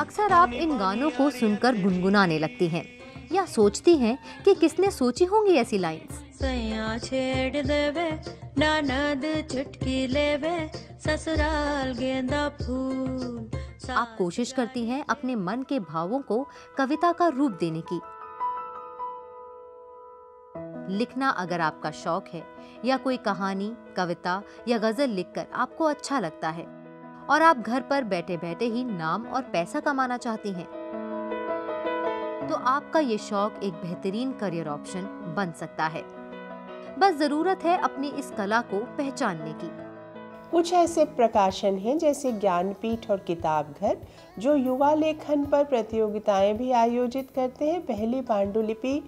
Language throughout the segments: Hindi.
अक्सर आप इन गानों को सुनकर गुनगुनाने लगती हैं या सोचती हैं कि किसने सोची होंगी ऐसी लाइंस। सैया छेड़ देवे, ननद चुटकी लेवे, ससुराल गेंदा फूल। आप कोशिश करती हैं अपने मन के भावों को कविता का रूप देने की। लिखना अगर आपका शौक है या कोई कहानी, कविता या गजल लिखकर आपको अच्छा लगता है और आप घर पर बैठे बैठे ही नाम और पैसा कमाना चाहती हैं, तो आपका ये शौक एक बेहतरीन करियर ऑप्शन बन सकता है। बस जरूरत है अपनी इस कला को पहचानने की। कुछ ऐसे प्रकाशन हैं जैसे ज्ञानपीठ और किताब घर, जो युवा लेखन पर प्रतियोगिताएं भी आयोजित करते हैं। पहली पांडुलिपि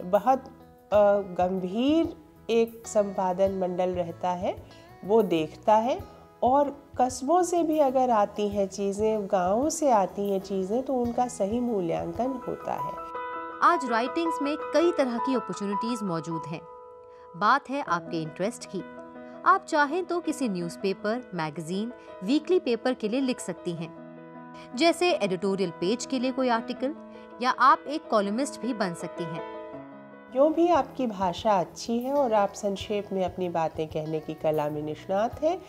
बहुत गंभीर एक संपादन मंडल रहता है, वो देखता है, और कस्बों से भी अगर आती हैं चीज़ें, गाँवों से आती हैं चीज़ें, तो उनका सही मूल्यांकन होता है। आज राइटिंग्स में कई तरह की अपॉर्चुनिटीज मौजूद हैं। बात है आपके इंटरेस्ट की। आप चाहें तो किसी न्यूज़पेपर, मैगजीन, वीकली पेपर के लिए लिख सकती हैं, जैसे एडिटोरियल पेज के लिए कोई आर्टिकल, या आप एक कॉलमिस्ट भी बन सकती हैं। जो भी आपकी भाषा अच्छी है और आप संक्षेप में अपनी बातें कहने की कला में निष्णात हैं,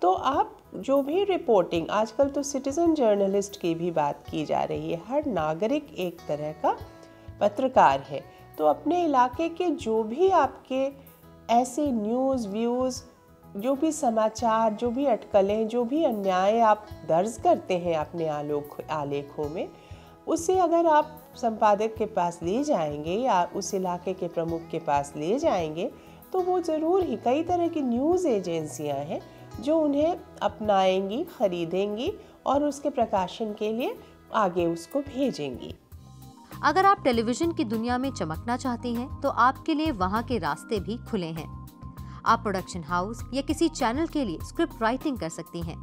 तो आप जो भी रिपोर्टिंग, आजकल तो सिटीजन जर्नलिस्ट की भी बात की जा रही है, हर नागरिक एक तरह का पत्रकार है, तो अपने इलाके के जो भी आपके ऐसे न्यूज़ व्यूज़, जो भी समाचार, जो भी अटकलें, जो भी अन्याय आप दर्ज करते हैं अपने आलेखों में, उसे अगर आप संपादक के पास ले जाएंगे या उस इलाके के प्रमुख के पास ले जाएंगे, तो वो ज़रूर ही, कई तरह की न्यूज़ एजेंसियां हैं जो उन्हें अपनाएंगी, खरीदेंगी और उसके प्रकाशन के लिए आगे उसको भेजेंगी। अगर आप टेलीविजन की दुनिया में चमकना चाहती हैं, तो आपके लिए वहां के रास्ते भी खुले हैं। आप प्रोडक्शन हाउस या किसी चैनल के लिए स्क्रिप्ट राइटिंग कर सकती हैं।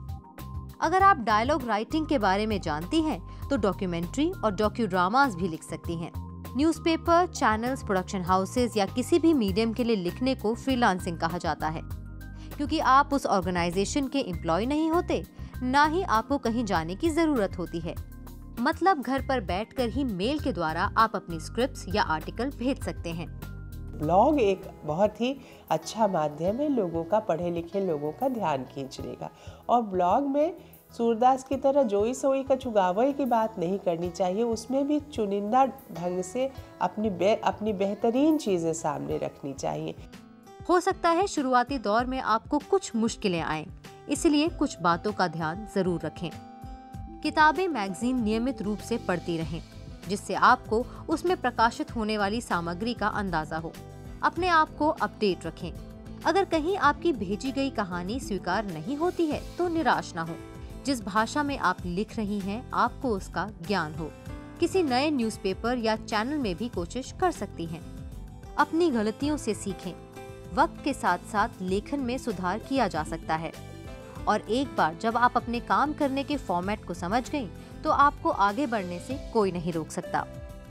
अगर आप डायलॉग राइटिंग के बारे में जानती हैं, तो डॉक्यूमेंट्री और डॉक्यू ड्रामास भी लिख सकती हैं। न्यूज़पेपर, चैनल्स, प्रोडक्शन हाउसेज या किसी भी मीडियम के लिए लिखने को फ्रीलांसिंग कहा जाता है, क्योंकि आप उस ऑर्गेनाइजेशन के एम्प्लॉय नहीं होते, ना ही आपको कहीं जाने की जरूरत होती है। मतलब घर पर बैठकर ही मेल के द्वारा आप अपनी स्क्रिप्ट्स या आर्टिकल भेज सकते हैं। ब्लॉग एक बहुत ही अच्छा माध्यम है लोगों का, पढ़े लिखे लोगों का ध्यान खींचने का, और ब्लॉग में सूरदास की तरह जोई सोई का चुगावे की बात नहीं करनी चाहिए। उसमें भी चुनिंदा ढंग से अपनी बेहतरीन चीज़ें सामने रखनी चाहिए। हो सकता है शुरुआती दौर में आपको कुछ मुश्किलें आएं, इसलिए कुछ बातों का ध्यान जरूर रखें। किताबें, मैगजीन नियमित रूप से पढ़ती रहें, जिससे आपको उसमें प्रकाशित होने वाली सामग्री का अंदाजा हो। अपने आप को अपडेट रखें। अगर कहीं आपकी भेजी गई कहानी स्वीकार नहीं होती है, तो निराश ना हो। जिस भाषा में आप लिख रही हैं, आपको उसका ज्ञान हो। किसी नए न्यूज़पेपर या चैनल में भी कोशिश कर सकती हैं। अपनी गलतियों से सीखें। वक्त के साथ साथ लेखन में सुधार किया जा सकता है, और एक बार जब आप अपने काम करने के फॉर्मेट को समझ गईं, तो आपको आगे बढ़ने से कोई नहीं रोक सकता।